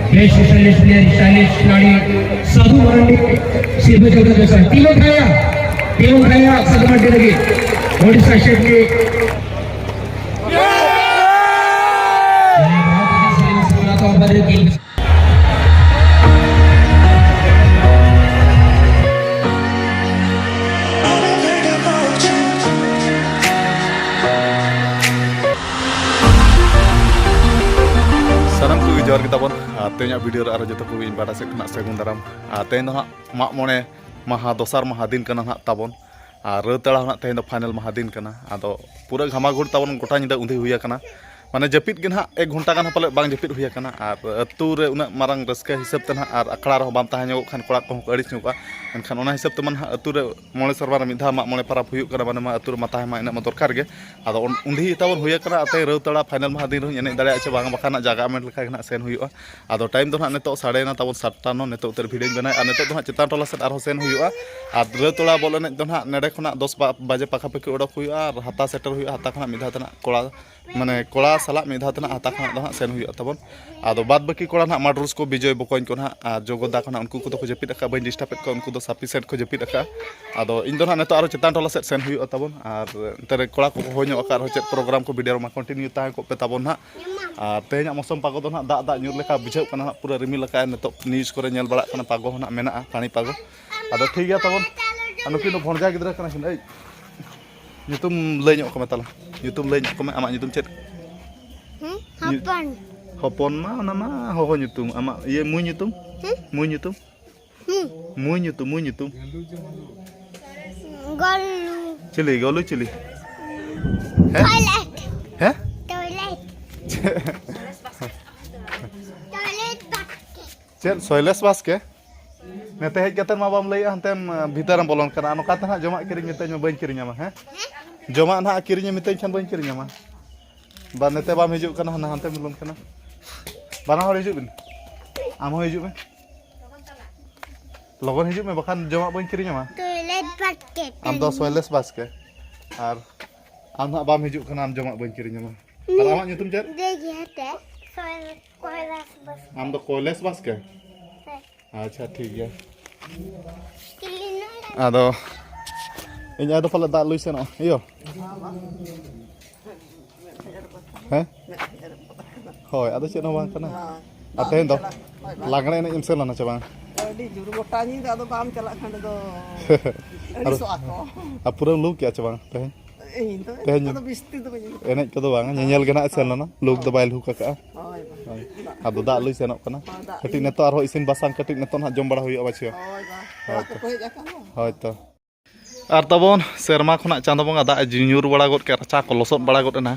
Stylish player stylish खिलाड़ी साधु Marandi silver चौदह जैसा टीम खाया साधु मरांडी लगी ओडिशा स्टेट के जोर kita pun तेज वीडियो रे जो को इन बाड़ा से सगुन दाराम तेज माग मणे महा दोसार महादिन कना ना ताबन र तड़ा ना तेज फाइनल महादिन कना आदो पूरा घमाघुड़ ताबन गोटा निदा उंधे हुई कना माने जपित के ना 1 घंटा गान पाले बांग जपित हुई कना और अतु रे उना मारंग रस्का हिसाब ते ना और अखड़ा रे बाम ताहा ᱧᱚᱜ खान कोड़ा को अड़िस ᱧᱚᱜᱟ एनखान ओना हिसाब ते मन अतु रे मोळे सरबार मिधा माग मणे पारा हुई कना माने मा अतु रे माता मा इना दरकार गे आदो उंधी ताबन हुई कना अते र तड़ा फाइनल महादिन रे एने दाड़े आछे बांग बखाना जागा मेट लेखा ना सेन हुईआ आदो टाइम दो ना नेतो साढ़े ना ताबन 7टा नो नेतो उतर भिडियो बना और नेतो दो ना चितान टोला सेट आरो सेन हुईआ और र तड़ा बोल एने दो ना नेडे खना 10 बजे पाखा पाखी ओडक हुईआ और हाता सेटर हुईआ हाता खना मिधा तना कोड़ा माने कोड़ा साला मिधा तना हाता खना दो ना सेन हुईआ तबन आदो बाद बाकी कोड़ा ना माडरुस को विजय बकोइन को ना जोगदा खना उनको को जपित अका बइन डिस्टर्ब को उनको दो सफिशिएंट को जपित अका आदो इन दो ना नेतो आरो चितान टोला सेट सेन हुईआ तबन और तरे कोड़ा को होño अका रो चेत प्रोग्राम को वीडियो मा कंटिन्यू ता को पे तबन ना तेज मौसम पागो दो ना दाग ᱧᱩᱨ लेका बुझाव कना पूरा रिमिल लका नेतो न्यूज को नेल बड़ा कना पागो ना मेना पानी पागो आदो ठीक गया तबन अनुकिन भणजा गिद्रा कना किन ए ᱧᱩᱛᱩᱢ ᱞᱟᱹᱭ ᱧᱚᱜ ᱠᱚᱢᱮ ᱛᱟᱞᱟ ᱧᱩᱛᱩᱢ ᱞᱟᱹᱭ ᱧᱚᱜ ᱠᱚᱢᱮ ᱟᱢᱟᱜ ᱧᱩᱛᱩᱢ ᱪᱮᱫ ᱦᱚᱯᱚᱱ ᱢᱟ ᱚᱱᱟ ᱢᱟ ᱦᱚᱦᱚ ᱧᱩᱛᱩᱢ ᱟᱢᱟᱜ ᱤᱭᱟᱹ ᱢᱩᱭ ᱧᱩᱛᱩᱢ ᱜᱚᱞᱩ ᱪᱤᱞᱤ ᱦᱮ चेद सोयलेस बास्के नेते हेज कते मा बाम लई हनतेम भीतर बोलन कना नोका तना जमा किरिङ मितेñ बइन किरिङ मा हे जमा ना किरिङ मितेñ छन बइन किरिङ मा बा नेते बाम हिजु कना ना हनते मिलन कना बाना हर हिजु बिन आम हो हिजु में लगन हिजु में बखान जमा बइन किरिङ मा टॉयलेट बास्केट आम दो सोयलेस बास्के और आम ना बाम हिजु कना आम जमा बइन किरिङ मा और आमा nyutum चेद देगियाते कोयलेस बस आम दो कोयलेस बास्के अच्छा ठीक है आदो इन आदो फल दा लुई सेनो इयो हैं होय आदो चेनो बांग कना आते दो लागणे ने इमसे लना चे बांग अडी जुरु गोटा नी आदो बाम चला खंड दो अडी सो आको आ पूरा लुक क्या चे बांग तेहन तो बिस्ती तो एने को दो बांग नेल गना सेन लना लुक दो बाइल हुका का होय आदो दा लुई सेनो कना कटी नेतो आरो इसिन बासांग कटी नेतो ना जम बड़ा हुई बाछियो होय तो और तबन सेरमा खना चांदो बंगा दा ᱧᱩᱨ बड़ा गद के रचा को लसद बड़ा गद ना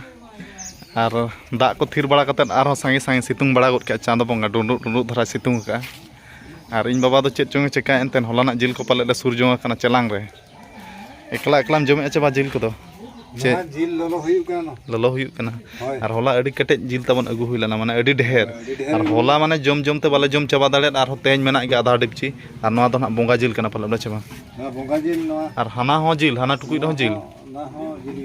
और दा को थिर बड़ा कते आरो सांगे सांगे सितुंग बड़ा गद के चांदो बंगा डुंडु धरा सितुंग का और इन बाबा दो चेत चोंगे चेका एनतेन होलाना जिल को पाले सुर जोंगा कना चलांग रे एकला एकलाम जमे अचे बा जिल को दो जिल ललो हुई कना और होला अडी कटे जिल तबन अगु हुई लना माने अडी ढेर और होला माने जम जम ते बाले जम चाबा दाड़े और तेज मेना गे आधा डिपची और नवा दो ना बोंगा जिल कना पाले चबा ना बोंगा जिल नवा और हाना हो जिल हाना टुकुई दो जिल ना हो जिल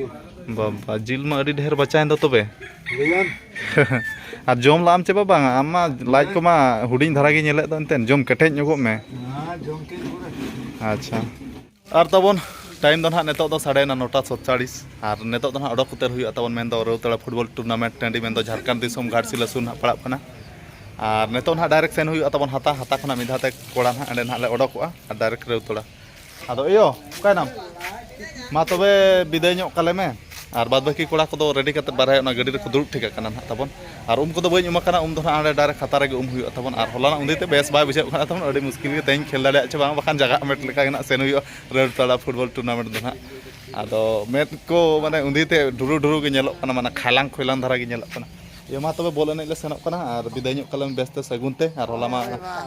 बाबा जिल मा अडी ढेर बचाइन दो तबे लेयन और जम लाम चबा बांगा आमा लाज को मा हुडिंग धरा गे नेले दो एनतेन जम कटेज ᱧᱚᱜᱚᱜ में हां जम के अच्छा और तबन टाइम दो ना नेतो दो 9:47 और नेतो दो ना अडक उतर हुई तबन मेन दो रौतड़ा फुटबॉल टूर्नामेंट टांडी मेन दो झारखंड दिसम घाटसिला सुन पड़ा कना और नेतो ना डायरेक्ट सेन हुई तबन हाता हाता खना मिधाते कोड़ा ना एंडे ना ले अडकवा और डायरेक्ट रौतड़ा आदो इयो काय नाम मा तबे विदाय ᱧᱚᱜ काले में और बाद बाकी कोड़ा को दो रेडी कते बारहे ना गाड़ी रे को दुरुब ठीक कना ना तबन और को दो बइन उमा कना दो ना आंडे डायरेक्ट खाता रे उम हुई तबन और होला उंदीते बेस बाय बुझे कना तबन अडी मुश्किल के तेन खेल दाड़े छ बांग बखान जगह मेट लेका ना सेन हुई रौतड़ा फुटबॉल टूर्नामेंट दो ना आदो मेट को माने उंदीते डुरु के नेलो कना माने खालांग खोलांग धरा गे नेलो कना ये मा तबे बोल एने ले सेनक कना और विदाय ᱧᱚᱜ काले में बेस्ते सगुनते और होला मा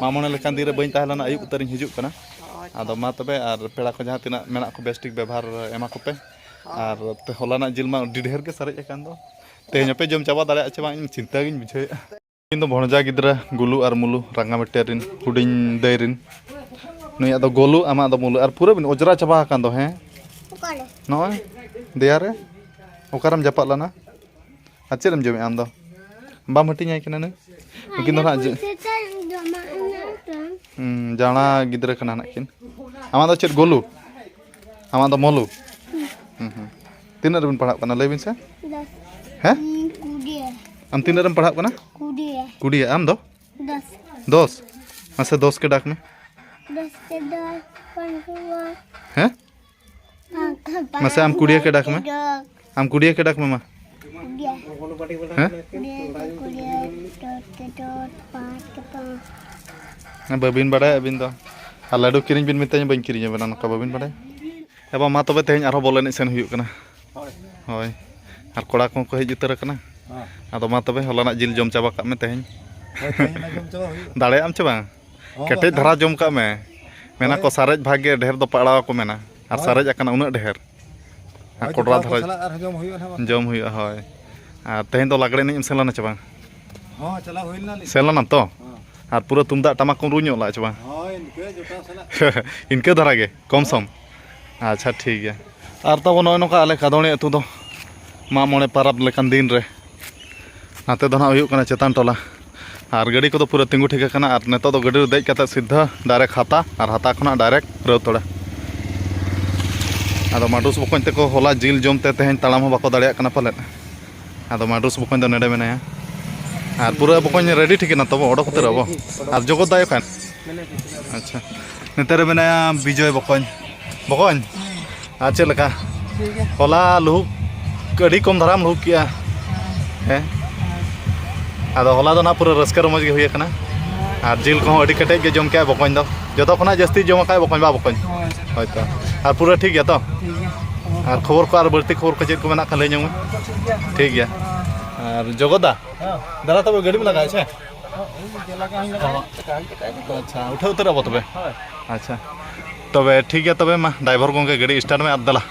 मामोने लेकान दी रे बइन ताहलना अयुब उतर हिजु कना आदो मा तबे और पेड़ा को जहां तिना मेना को बेस्टिक व्यवहार एमा को पे और ते होलाना जिल मा डी ढेर के सरेज कान दो तेज पे जम चाबा दाड़े आछे बांग चिंता गिन बुझे इन दो भणजा गिद्रा गुलु और मुलु रंगा मेटेरिन हुडिंग दैरिन नुया दो गोलु आमा दो मुलु और पूरा बिन ओजरा चाबा कान दो हैं ओकाले नय देया रे ओकारम जापा लना आचेरम जमे आम दो बाम हटिङाय कना न Mungkin dah jana gidra kena nakin. Amado chat golu. Amado molu. Tina rebun padhap kana lebin sa? 10. Hah? Kudia. Am tina rebun padhap kana? Kudia. Kudia am do? 10. 10. Masa 10 ke dak me? 10 ke 10. Hah? Masa am kudia ke dak me? Am kudia ke dak me ma? Kudia. Hah? Kudia. Dot. 5 ke 5. Nah, babin badai abin to. Aladu kiring bin mintanya bain kiringnya benar ka babin badai. Eba ma tobe tehnya arho bolen sen huyuk kana. Hoi. Ar koda ko hej utar kana. Ado ma tobe holana jil jom chaba kak me tehnya. Dale am che bang. Ketej dhara jom kak me. Mena ko sarej bhage dher do padawa ko mena. Ar sarej akana unak dher. Ar kodra dhara jom huyuk hoi. Ar tehnya do lagre ni im selana che bang. Oh, chala huilna. Selana to. Ar pura tumdak tamak ko runyok la che bang. Oh, inke jota sala. इनके धरा गे कम सम अच्छा ठीक है और तब नौका आले कादोनी अतु दो मा मोने परब लेकान दिन रे नाते दो ना हुयुक कना चेतान टोला और गाड़ी को तो पूरा तिंगु ठीक कना और नेतो तो गाड़ी देज कता सीधा डायरेक्ट हाता और हाता खना डायरेक्ट रौतोड़ा आदो माडुस बकन ते को होला जिल जमते तेहन तालाम हो बाको दाड़िया कना पाले आदो माडुस बकन दो नेडे मेनाया और पूरा बकन रेडी ठीक ना तब ओडो खते रबो और जगत दाय खान अच्छा नेतारे मेनाया विजय बकन बकन आज चल लगा होला लुहुक कड़ी कम धराम लुहुक किया है आदो होला दो ना पूरा रस्कर मज गे हुई कना और जिल को अड़ी कटे के जम के बकन दो जतो खना जस्ती जम का बकन बा बकन होयतो और पूरा ठीक गया तो और खबर को और बढ़ती खबर को चेक को मेना खले ᱧᱚᱢ ठीक गया और जगदा दादा तब गाड़ी में लगा छे अच्छा उठा उतर अब तबे अच्छा तबे ठीक है तबे मा ड्राइवर को गाड़ी स्टार्ट में अदला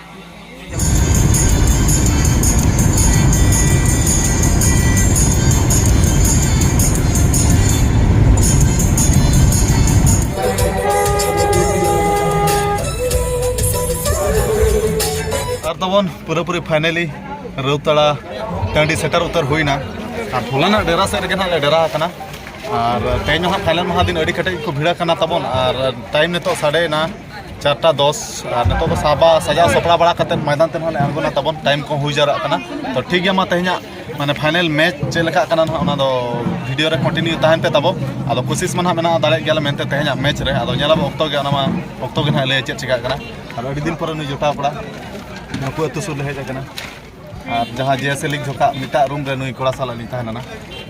और तबन पूरा पूरी फाइनली रौतड़ा टाँडी सेटर उतर हुईना और होलाना डेरा से रे ना डेरा कना और तेज ना फाइनल महा दिन अड़ी कटे को भिड़ा कना तबन और टाइम ने तो 4:10 और ने तो साबा सजा सपड़ा बड़ा कते मैदान ते हले आंगोना तबन टाइम को हुई जरा कना तो ठीक गया मा तेहना माने फाइनल मैच चेलका कना ना तो वीडियो रे कंटिन्यू ताहन पे तबो आदो कोशिश मन मेना दाड़े गेल मेनते तेहना मैच रे आदो नेला ऑक्टो गे ना ऑक्टो गे ना ले चेक चिका कना और अड़ी दिन पर नु जोटा पड़ा नाको अतु सुर हेज कना और जहाँ जैसे लिख झोका मिटा रूम रे नुई कोड़ा साला लिता है ना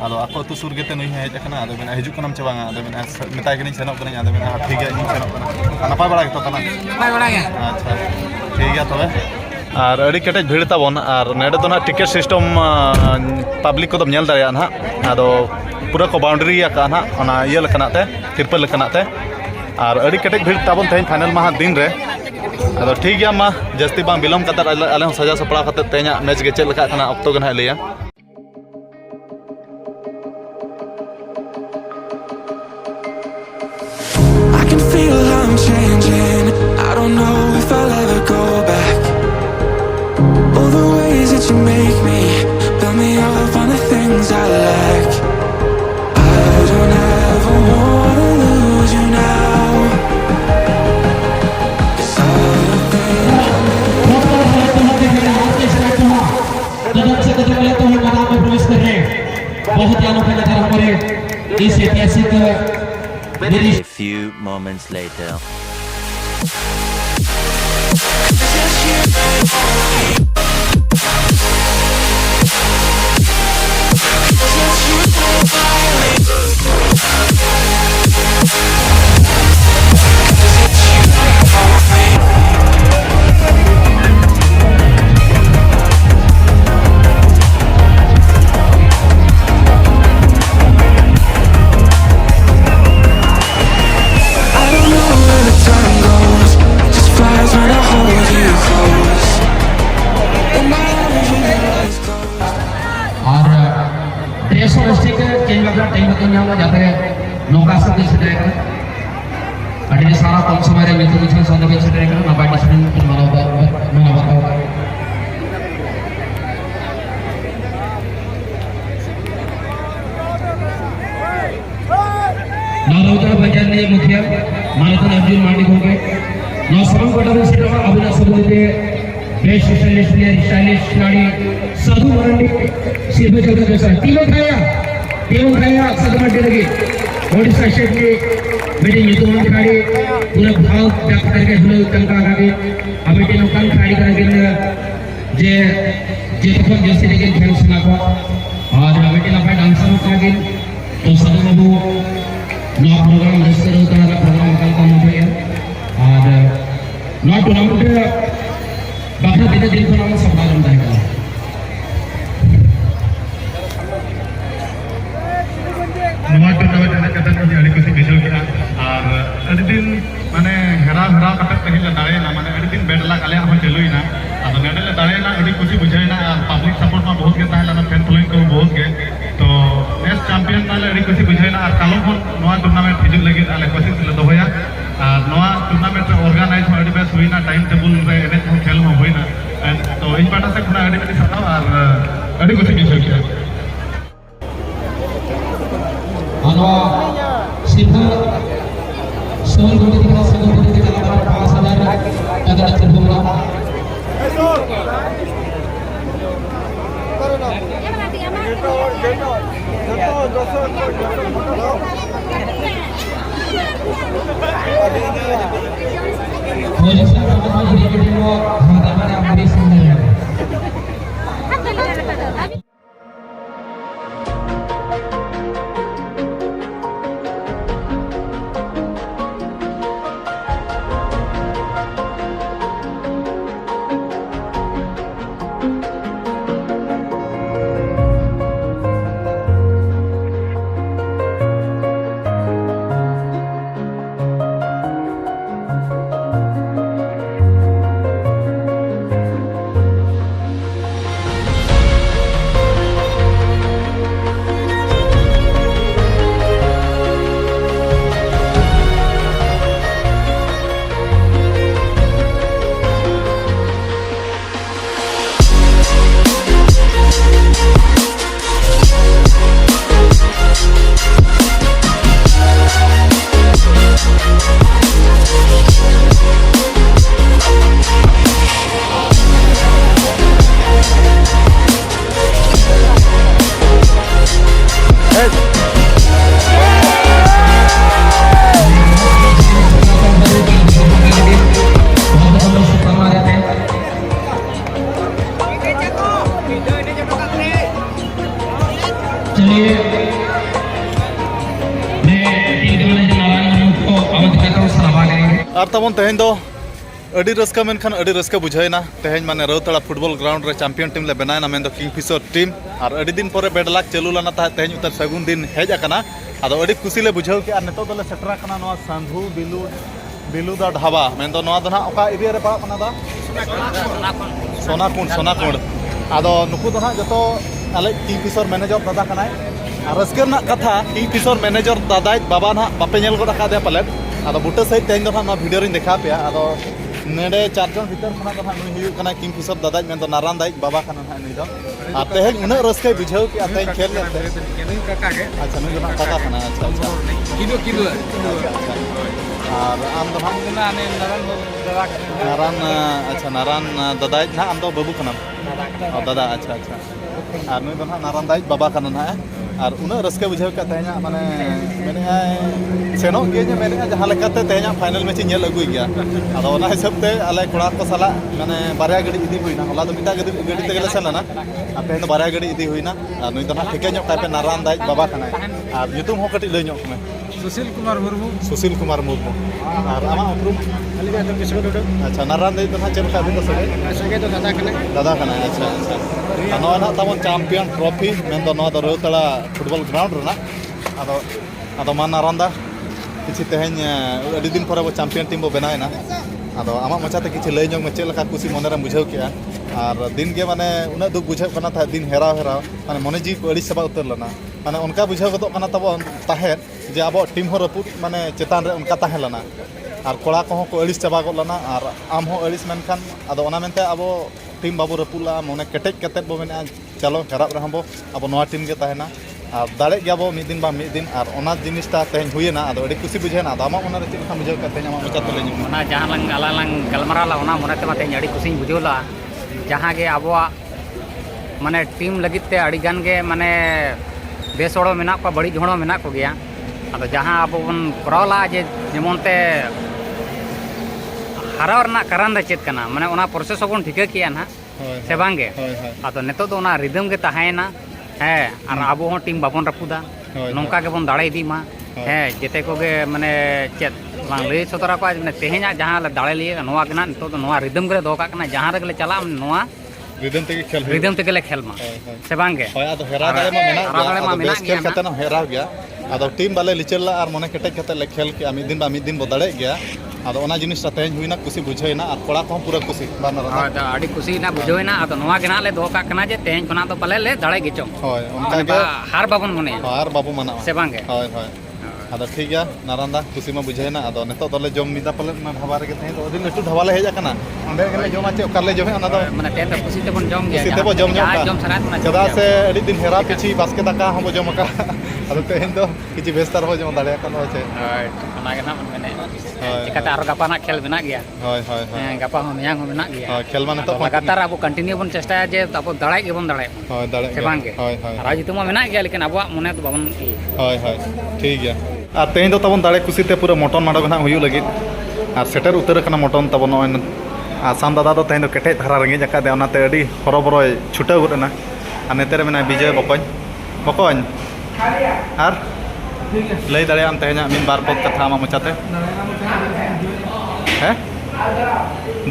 आदो आको अतु सुर गेते नुई हेज कना आदो मेना हिजु कनम चबांगा आदो मेना मिटाय गनी सेनो कनी आदो मेना ठीक है इन सेनो कना नपाय बड़ा गेतो तना नपाय बड़ा गे अच्छा ठीक है तबे और अड़ी केटे भीड़ ताबन और नेडे तो ना टिकट सिस्टम पब्लिक को तो नेल दाया ना आदो पूरा को बाउंड्री या का ना ओना ये लकनाते तिरपल लकनाते और अड़ी केटे भीड़ ताबन तेन फाइनल महा दिन रे आदो ठीक गया मा जस्ती बांग बिलम कतर आले सजा सपड़ा कते तेना मैच गे चेक लका खाना ऑक्टो गन लिया I can feel I'm changing. I don't know if I'll ever go back. All the ways that you make me build me up on the things I lack. I don't ever wanna lose you now. 'Cause I've been बहुत यानों के नजर हमारे इस ऐतिहासिक A few moments later. I don't know where the time goes. It just flies when I hold you close. And my eyes closed. और ड्रेसों stick change वगैरह time के न्याला जाते हैं नौका से दिखते हैं अड़ी सारा कम समय रे मित्र मित्र साथ में चलते हैं ना बाटी से मानो बताओ Naudara Banjarni Mukhya Marathon Arjun Mandi Goge now Sabang Kotaru Sitama Abuna Sabunite best stylish player stylish खिलाड़ी साधु मरांडी सिर पे चलता जैसा तीनों खाया सदमा लगी ओडिशा स्टेट में बेटे युद्धमान खिलाड़ी पूरा भाव व्यक्त करके हुए तंका आगे अब बेटे नौकान खिलाड़ी करके जे जेपन जैसे लेकिन खेल सुना को और बेटे ना डांसर को आगे तो साधु बाबू नौ प्रोग्राम रजिस्टर होता है प्रोग्राम का काम हो गया और नौ टूर्नामेंट बाकी दिन दिन को नाम सफल होता है नवा टूर्नामेंट ᱮᱱᱮᱡ ᱠᱟᱛᱮ ᱟᱹᱰᱤ ᱠᱩᱥᱤ ᱵᱩᱡᱷᱟᱹᱣ ᱠᱮᱫᱟ ᱟᱨ ᱟᱹᱰᱤ ᱫᱤन ᱢᱟᱱᱮ ᱦᱮᱨᱟᱣ ᱠᱟᱛᱮ ᱛᱮᱦᱮᱧ ᱞᱮ ᱫᱟᱲᱮᱭᱮᱱᱟ ᱢᱟᱱᱮ ᱟᱹᱰᱤ ᱫᱤᱱ ᱵᱮᱰ ᱞᱟᱠ ᱟᱞᱮᱭᱟᱜ ᱦᱚᱸ ᱪᱟᱹᱞᱩᱭᱮᱱᱟ ᱟᱫᱚ ᱱᱚᱰᱮ ᱞᱮ ᱫᱟᱲᱮᱭᱮᱱᱟ ᱟᱹᱰᱤ ᱠᱩᱥᱤ ᱵᱩᱡᱷᱟᱹᱣᱮᱱᱟ ᱟᱨ ᱯᱟᱵᱽᱞᱤᱠ ᱥᱟᱯᱳᱨᱴ ᱢᱟ ᱵᱚᱦᱩᱛ ᱜᱮ ᱛᱟᱦᱮᱸ ᱞᱮᱱᱟ ᱯᱷᱮᱱ ᱯᱷᱚᱞᱳᱭᱤᱝ ᱠᱚ ᱵᱚᱦᱩᱛ ᱜᱮ ᱛᱚ ᱵᱮᱥᱴ ᱪᱟᱢᱯᱤᱭᱚᱱ ᱱᱟᱞᱮ ᱟᱹᱰᱤ ᱠᱩᱥᱤ ᱵᱩᱡᱷᱟᱹᱣᱮᱱᱟ ᱟᱨ ᱠᱟᱞᱚᱢ ᱠᱷᱚᱱ ᱱᱚᱣᱟ ᱴᱩᱨᱱᱟᱢᱮন্ট ᱦᱤᱡᱩᱜ ᱞᱟᱹᱜᱤᱫ ᱟᱞᱮ ᱠᱳᱥᱤᱥ ᱞᱮ ᱫᱚᱦᱚᱭᱟ ᱟᱨ ᱱᱚᱣᱟ ᱴᱩᱨᱱᱟᱢᱮন্ট ᱨᱮ ᱚᱨᱜᱟᱱᱟᱭᱤᱡ ᱦᱚᱸ ᱟᱹᱰᱤ ᱵᱮᱥ ᱦᱩᱭᱱᱟ ᱴᱟइम टेबल ᱨᱮ ᱮᱱᱮᱡ ᱦᱚᱸ ᱠᱷᱮᱞ ᱦᱚᱸ ᱦᱩᱭᱱᱟ ᱛᱚ ᱤᱧ ᱯᱟᱦᱴᱟ ᱥᱮᱫ ᱠᱷᱚᱱᱟᱜ ᱟᱹᱰᱤ ᱥᱟᱨᱦᱟᱣ ᱟᱨ ᱟᱹᱰᱤ ᱠᱩᱥᱤ ᱵᱩᱡᱷᱟᱹᱣ ᱠᱮᱫᱟ Ano Sibu Soal Budi Tika Soal Budi Tika Lapan 5,000 Kagak terbongkar Polis Ramadhan ini kedua Hantaman yang habis sebenarnya और तमन तेहन दो अड़ी रस्का मेनखान अड़ी रस्का बुझाइना तेहन माने रौतड़ा फुटबॉल ग्राउंड रे चैंपियन टीम ले बनाइना मेन दो किंगफिशर टीम और अड़ी दिन परे बेड लाख चलू लना ता तेहन उतर सगुन दिन हेज आकना आदो अड़ी खुशी ले बुझाव के और नेतो दले सेटरा कना नवा सांधु बिलू दा ढाबा मेन दो नवा दना ओका एरिया रे पाड़ा कना दा सोनाकुंड आदो नुकु दना जतो आले किंगफिशर मैनेजर दादा कनाय और रस्का ना कथा किंगफिशर मैनेजर दादा बाबा ना बापे नेल गोदा का दे पले आदो बुटा सहित तेहन दो ना वीडियो रे देखा पे आदो नेडे चारजन भीतर खना दो नुई हुयु कना किंगफिशर दादा मेन दो नारायण दाई बाबा कना ना नुई दो आ तेहन उना रस्का बुझाव के आते खेल लेते काका के अच्छा नुई दो काका कना अच्छा किलो और आम दो हम ना ने नारायण अच्छा नारायण दादा ना आम दो बाबू कना दादा अच्छा और नुई दो नारायण दाई बाबा कना ना और उना रस्का बुझाव के तेहन माने मेने सेनो गे मेने जहाँ लेकाते तेहन फाइनल मैच नेल अगुई गया आदो ओना हिसाब ते आले कोड़ा को साला माने बारया गाड़ी इदी हुईना होला दो मिटा गाड़ी तेगेले सेनना आ तेहन बारया गाड़ी इदी हुईना और नुई दो ना ठिके ᱧᱚᱜ टाइप नारायण दाई बाबा कनाय और ᱧᱩᱛᱩᱢ हो कटी लई ᱧᱚᱜ कमे सुशील कुमार मुर्मू और आमा उपरुम अच्छा नारायण दाई दो ना चेल का बिंदो सगे तो दादा कनाय अच्छा नवा ना तमन चैंपियन ट्रॉफी मेन दो नवा दो रौतड़ा फुटबॉल ग्राउंड रना आदो मान नारायण दा किसी तेहन अड़ी दिन पर चैंपियन टीम बो बनायना आदो आमा मचाते किसी लई ᱧᱚᱜ में चेल का खुशी मन रे बुझाव के और दिन के माने उना दुख बुझाव कना था दिन हेराव माने मने जी को अड़ी सबा उतर लना माने उनका बुझाव गदो कना तब ताहे जे अब टीम हो रपुट माने चेतान रे उनका ताहे लना और कोड़ा को को अड़ी सबा गो लना और आम हो अड़ी मेनखान आदो ओना मेनते अब टीम बाबू रपुला मने केटेज कते बो मेना चलो हेराव रहबो अब नवा टीम के ताहेना ᱟᱨ ᱫᱟᱲᱮᱜ ᱜᱮᱭᱟ ᱵᱚ ᱢᱤᱫ din ᱟᱨ ᱚᱱᱟ ᱡᱤᱱᱤᱥᱴᱟ ᱛᱮᱦᱮᱧ ᱦᱩᱭᱮᱱᱟ ᱟᱫᱚ ᱟᱹᱰᱤ ᱠᱩᱥᱤ ᱵᱩᱡᱷᱟᱹᱣᱮᱱᱟ ᱟᱫᱚ ᱟᱢᱟᱜ ᱢᱚᱱᱮᱨᱮ ᱪᱮᱫ ᱞᱮᱠᱟ ᱵᱩᱡᱷᱟᱹᱣ ᱠᱮᱫ ᱛᱮᱦᱮᱧ ᱟᱢᱟᱜ ᱢᱚᱪᱟ ᱛᱮᱞᱮ ᱧᱩᱢ ᱚᱱᱟ ᱡᱟᱦᱟᱸ ᱟᱞᱟᱝ ᱞᱟᱝ ᱜᱟᱞᱢᱟᱨᱟᱣ ᱞᱟ ᱚᱱᱟ ᱢᱚᱱᱮ ᱛᱮᱢᱟ ᱛᱮᱦᱮᱧ ᱟᱹᱰᱤ ᱠᱩᱥᱤᱧ ᱵᱩᱡᱷᱟᱹᱣ ᱞᱟ ᱡᱟᱦᱟᱸ ᱜᱮ ᱟᱵᱚᱣᱟᱜ ᱢᱟᱱᱮ ᱴᱤᱢ ᱞᱟᱹᱜᱤᱫ ᱛᱮ ᱟᱹᱰᱤ ᱜᱟᱱ ᱜᱮ ᱢᱟᱱᱮ ᱵᱮᱥ ᱦᱚᱲ ᱢᱮᱱᱟᱜ ᱠᱚᱣᱟ ᱵᱟᱹᱲᱤᱡ ᱦᱚᱲ ᱢᱮᱱᱟᱜ ᱠᱚᱜᱮᱭᱟ ᱟᱫᱚ ᱡᱟᱦᱟᱸ ᱟᱵᱚ ᱵᱚᱱ ᱠᱚᱨᱟᱣ ᱞᱟ ᱡᱮ ᱡᱮᱢᱚᱱ ᱛᱮ ᱦᱟᱨᱟᱣ ᱨᱮᱱᱟᱜ ᱠᱟᱨᱚᱱ ᱫᱚ ᱪᱮᱫ ᱠᱟᱱᱟ ᱢᱟᱱᱮ ᱚᱱᱟ ᱯᱨᱚᱥᱮᱥ ᱦᱚᱸᱵᱚᱱ ᱴᱷᱤᱠᱟᱹ ᱠᱮᱜᱼᱟ ᱱᱟᱦᱟᱜ ᱥᱮ ᱵᱟᱝᱜᱮ ᱟᱫᱚ ᱱᱤᱛᱚᱜ ᱫᱚ ᱚᱱᱟ ᱨᱤᱫᱷᱢ ᱜᱮ ᱛᱟᱦᱮᱸᱭᱮᱱᱟ ᱦᱮᱸ ᱟᱨ ᱟᱵᱚ ᱦᱚᱸ ᱴᱤᱢ ᱵᱟᱵᱚᱱ ᱨᱟᱹᱯᱩᱫᱟ ᱱᱚᱝᱠᱟ ᱜᱮᱵᱚᱱ ᱫᱟᱲᱮ ᱤᱫᱤ ᱢᱟ ᱦᱮᱸ ᱡᱮᱛᱮ ᱠᱚᱜᱮ ᱢᱟᱱᱮ ᱪᱮᱫ ᱞᱟᱝ ᱞᱟᱹᱭ ᱥᱚᱫᱚᱨ ᱟᱠᱚᱣᱟ ᱢᱟᱱᱮ ᱛᱮᱦᱮᱧᱟᱜ ᱡᱟᱦᱟᱸ ᱞᱮ ᱫᱟᱲᱮ ᱞᱤᱭᱟᱹ ᱱᱚᱣᱟ ᱜᱮ ᱱᱟᱦᱟᱜ ᱱᱤᱛᱚᱜ ᱫᱚ ᱱᱚᱣᱟ ᱨᱤᱫᱷᱢ ᱜᱮᱞᱮ ᱫᱚᱦᱚ ᱠᱟᱜ ᱠᱟᱱᱟ ᱡᱟᱦᱟᱸ ᱨᱮᱜᱮᱞᱮ ᱪᱟᱞᱟᱜᱼᱟ ᱱᱚᱣᱟ ᱨᱤᱫᱷᱢ ᱛᱮᱜᱮ ᱠᱷᱮᱞ ᱦᱩᱭᱩᱜᱼᱟ ᱨᱤᱫᱷᱢ ᱛᱮᱜᱮᱞᱮ ᱠᱷᱮᱞ ᱢᱟ ᱥᱮ ᱵᱟᱝᱜᱮ ᱦᱳᱭ ᱟᱫᱚ ᱦᱮᱨᱟᱣ ᱫᱟᱲᱮ ᱢᱟ ᱢᱮᱱᱟᱜ ᱦᱮᱨᱟᱣ ᱫᱟᱲᱮ ᱜᱮᱭᱟ ᱢᱟ ᱟᱫᱚ ᱢᱮᱱᱟᱜ ᱵᱮᱥ ᱜᱮᱭᱟ ᱠᱷᱮᱞ ᱠᱟᱛᱮ ᱦᱚᱸ ᱦᱮᱨᱟᱣ ᱜᱮᱭᱟ ᱟᱫᱚ ᱴᱤᱢ ᱵᱟᱞᱮ ᱞᱤᱪᱟᱹᱲ ᱞᱟᱜᱼᱟ ᱟᱨ ᱢᱚᱱᱮ ᱠᱮᱴᱮᱡ ᱠᱟᱛᱮ ᱞᱮ ᱠᱷᱮᱞ ᱠᱮᱜᱼᱟ ᱢᱤᱫ din ᱵᱚ ᱫᱟᱲᱮᱭᱟᱜ ᱜᱮᱭᱟ ᱟᱫᱚ ᱚᱱᱟ ᱡᱤᱱᱤᱥᱴᱟ ᱛᱮᱦᱮᱧ ᱦᱩᱭᱱᱟ ᱠᱩᱥᱤ ᱵᱩᱡᱷᱟᱹᱣᱮᱱᱟ ᱟᱨ ᱠᱚᱲᱟ ᱠᱚᱦᱚᱸ ᱯᱩᱨᱟᱹ ᱠᱩᱥᱤ ᱦᱳᱭ ᱟᱹᱰᱤ ᱠᱩᱥᱤ ᱱᱟᱜ ᱵᱩᱡᱷᱟᱹᱣᱮᱱᱟ ᱟᱫᱚ ᱱᱚᱣᱟ ᱜᱮ ᱱᱟᱜ ᱞᱮ ᱫᱚᱦᱚ ᱠᱟᱜ ᱠᱟᱱᱟ ᱡᱮ ᱛᱮᱦᱮᱧ ᱠᱷᱚᱱᱟᱜ ᱫᱚ ᱯᱟᱞᱮ ᱞᱮ ᱫᱟᱲᱮ ᱜᱮᱪᱚᱝ ᱦᱳᱭ ᱚᱱᱠᱟ ᱜᱮ ᱦᱟᱨ ᱵᱟᱵᱚᱱ ᱢᱚᱱᱮᱭᱟ ᱟᱨ ᱵᱟᱵᱚ ᱢᱟᱱᱟᱣᱟ ᱥᱮ ᱵᱟᱝᱜᱮ ᱦᱳᱭ ᱦᱳᱭ ᱟᱫᱚ ᱴᱷᱤᱠ ᱜᱮᱭᱟ ᱱᱟᱨᱟᱱᱫᱟ ᱠᱩᱥᱤ ᱢᱟ ᱵᱩᱡᱷᱟᱹᱣᱮᱱᱟ ᱟᱫᱚ ᱱᱤᱛᱚᱜ ᱫᱚᱞᱮ ᱡᱚᱢ ᱢᱤᱫᱟ ᱯᱟᱞᱮ ᱚᱱᱟ ᱰᱷᱟᱵᱟ ᱨᱮᱜᱮ ᱛᱮᱦᱮᱧ ᱫᱚ ᱟᱹᱰᱤ ᱞᱟᱹᱴᱩ ᱰᱷᱟᱵᱟ ᱞᱮ ᱦᱮᱡ ᱟᱠᱟᱱᱟ ᱚᱸᱰᱮ ᱜᱮᱞᱮ ᱡᱚᱢᱟ ᱪᱮ ᱚᱠᱟᱨᱮᱞᱮ ᱡᱚᱢᱟ ᱚᱱᱟ ᱫᱚ ᱢᱟᱱᱮ ᱛᱮᱦᱮᱧ ᱫᱚ ᱠᱩᱥᱤ ᱛᱮᱵᱚᱱ ᱡᱚᱢ ᱜᱮᱭᱟ ᱠᱩᱥᱤ ᱛᱮᱵᱚ ᱡᱚᱢ ᱡᱟᱦᱟᱸ ᱧᱚᱜ ᱡᱚᱢ ᱥᱟᱱᱟᱭᱮᱫ ᱵᱚᱱᱟ ᱡᱚᱢ ᱪᱮᱫᱟᱜ ᱥᱮ ᱜᱮᱭᱟ᱾ ᱟᱹᱰᱤ ᱫᱤᱱ ᱦᱮᱨᱟ ᱯᱤᱪᱷᱤ ᱵᱟᱥᱠᱮ ᱫᱟᱠᱟ ᱦᱚᱸᱵᱚ ᱡᱚᱢ ᱟᱠᱟᱫ ᱟᱫᱚ ᱛᱮᱦᱮᱧ ᱫᱚ ᱠᱤᱪᱷᱩ ᱵᱮᱥᱛᱟᱨ ᱦᱚᱸ ᱡᱚᱢ ᱫᱟᱲᱮᱭᱟᱜ ᱠᱟᱱᱟ ᱪᱮ ᱦᱳᱭ ᱚᱱᱟᱜᱮ ᱱᱟᱜ ᱵᱚᱱ ᱢᱮᱱᱮᱫ ᱦᱳᱭ, ᱪᱤᱠᱟᱹᱛᱮ ᱟᱨᱚ ᱜᱟᱯᱟ ᱱᱟᱜ ᱠᱷᱮᱞ ᱢᱮᱱᱟᱜ ᱜᱮᱭᱟ ᱦᱳᱭ ᱦᱳᱭ ᱦᱳᱭ ᱦᱮᱸ ᱜᱟᱯᱟ ᱦᱚᱸ ᱢᱮᱭᱟᱝ ᱦᱚᱸ ᱢᱮᱱᱟᱜ ᱜᱮᱭᱟ ᱦᱳᱭ ᱠᱷᱮᱞ ᱢᱟ ᱱᱤᱛᱚᱜ ᱞᱟᱜᱟᱛᱟᱨ ᱟᱵᱚ ᱠᱚᱱᱴᱤᱱᱤᱭᱩ ᱵᱚᱱ ᱪᱮᱥᱴᱟᱭᱟ ᱡᱮ ᱟᱵᱚ ᱫᱟᱲᱮ ᱜᱮᱵᱚᱱ ᱫᱟᱲᱮᱭᱟᱜ ᱢᱟ ᱦᱳᱭ ᱫᱟᱲᱮᱜ ᱥᱮ ᱜᱮᱭᱟ ᱵᱟᱝᱜᱮ ᱦᱳᱭ ᱦᱳᱭ ᱦᱟᱨᱟᱣ ᱡᱤᱛᱟᱹᱣ ᱢᱟ ᱢᱮᱱᱟᱜ ᱜᱮᱭᱟ ᱞᱮᱠᱤᱱ ᱟᱵᱚᱣᱟᱜ ᱢᱚᱱᱮ ᱫᱚ ᱵᱟᱵᱚᱱ ᱦᱳᱭ ᱦᱳᱭ ᱴᱷᱤᱠ ᱜᱮᱭᱟ ᱟᱨ ᱛᱮᱦᱮᱧ ᱫᱚ ᱛᱟᱵᱚᱱ ᱫᱟᱲᱮ ᱠᱩᱥᱤᱛᱮ ᱯᱩᱨᱟᱹ ᱢᱚᱴᱚᱱ ᱢᱟᱰᱚ ᱜᱮ ᱱᱟᱜ ᱦᱩᱭᱩᱜ ᱞᱟᱹᱜᱤᱫ ᱟᱨ ᱥᱮᱴᱮᱨ ᱩᱛᱟᱹᱨ ᱟᱠᱟᱱᱟ ᱢᱚᱴᱚᱱ ᱛᱟᱵᱚᱱ ᱱᱚᱜᱼᱚᱭ ᱟᱥᱟᱢ ᱫᱟᱫᱟ ᱫᱚ ᱛᱮᱦᱮᱧ ᱫᱚ ᱠᱮᱴᱮᱡ ᱫᱷᱟᱨᱟ ᱨᱮᱸᱜᱮᱡ ᱟᱠᱟᱫᱮᱭᱟ ᱚᱱᱟᱛᱮ ᱟᱹᱰᱤ ᱦᱚᱨᱚᱵᱚᱨᱚᱭ ᱪᱷᱩᱴᱟᱹᱣ ᱜᱚᱫ ᱮᱱᱟ ᱟᱨ ᱱᱮᱛᱮ ᱨᱮ ᱢᱮᱱᱟᱭᱟ ᱵᱤᱡᱚᱭ ᱵᱚᱠᱚᱧ ᱟᱨ ᱞᱟᱹᱭ ᱫᱟᱲᱮᱭᱟᱜ ᱟᱢ ᱛᱮᱦᱮᱧᱟᱜ ᱢᱤᱫ ᱵᱟᱨ ᱯᱚᱫ ᱠᱟᱛᱷᱟ ᱟᱢᱟᱜ ᱢᱚᱪᱟᱛᱮ ᱦᱮᱸ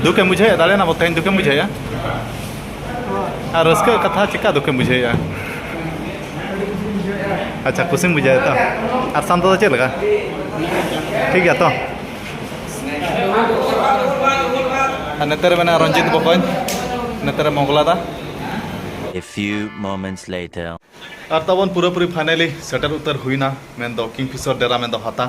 दुखें बुझे दाड़े ना तेज दुखें बुझे और रस्क कथा चिका दुखें बुझे अच्छा खुशी बुझे तो और शांत तो चल लगा ठीक है तो नेतर में Ranjit बकन नेतर मंगलादा A few moments later. और तबन पूरा पूरी फाइनली सेटर उतर हुईना मेन दो किंगफिशर डेरा में दो हाता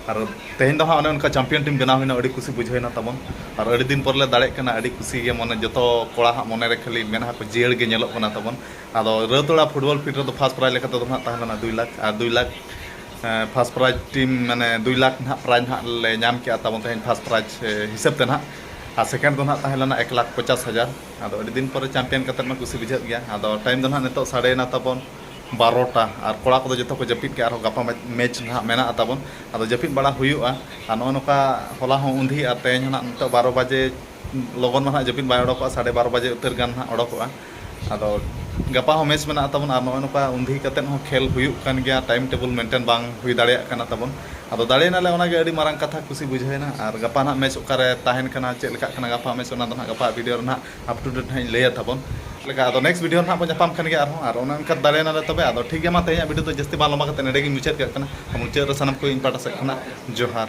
और तेहन दो हाँ उनका चैंपियन टीम बना हुई अड़ी खुशी बुझेना तबन और अड़ी दिन पर ले दाड़े कना अड़ी खुशी गे मन जो कोड़ा मन रे खाली मेना को जेड़ गे नेलो कना तबन आदो रतोड़ा फुटबॉल फिट रे फर्स्ट प्राइज लेका तो ना ताहना 2 लाख और 2 लाख फर्स्ट प्राइज टीम माने 2 लाख ना प्राइज ना ले नाम के तबन तेहन फर्स्ट प्राइज हिसाब ते ना और सेकेंड दो ना ताहना 1,50,000 आदो अड़ी दिन पर चैंपियन कते में खुशी बुझे गया आदो टाइम दो ना नितो साढ़े ना तबन 12टा और कोड़ा को जो को जपित के और गापा मैच ना मेना तबन आदो जपित बड़ा हुआ और नोका होला हो उंधी और तेज ना नितो 12 बजे लगन में जपित बाय ओडोक 12:30 बजे उतर गान ना ओडोकआ आदो गापा हो मैच मेना तबन और नोका उंधी कते हो खेल हुयुक कान गया टाइम टेबल मेंटेन बांग हुई दाड़े काना तबन आदो दाड़े नाले ओनागे अड़ी मारंग कथा खुशी बुझेना और गापा ना मैच ओकारे ताहेन काना चेक लेका काना गापा मैच ओना दो ना गापा वीडियो ना अप टू डेट हाई लेया तबन लेका आदो नेक्स्ट वीडियो ना बो जापाम खान गया और ओना अनका दाड़े नाले तबे आदो ठीक गया मा तेया वीडियो तो जस्ती बाल लंबा कते नेडे गी मुचाद का मुचाद रे सनम को इन पाटा से खना जोहार।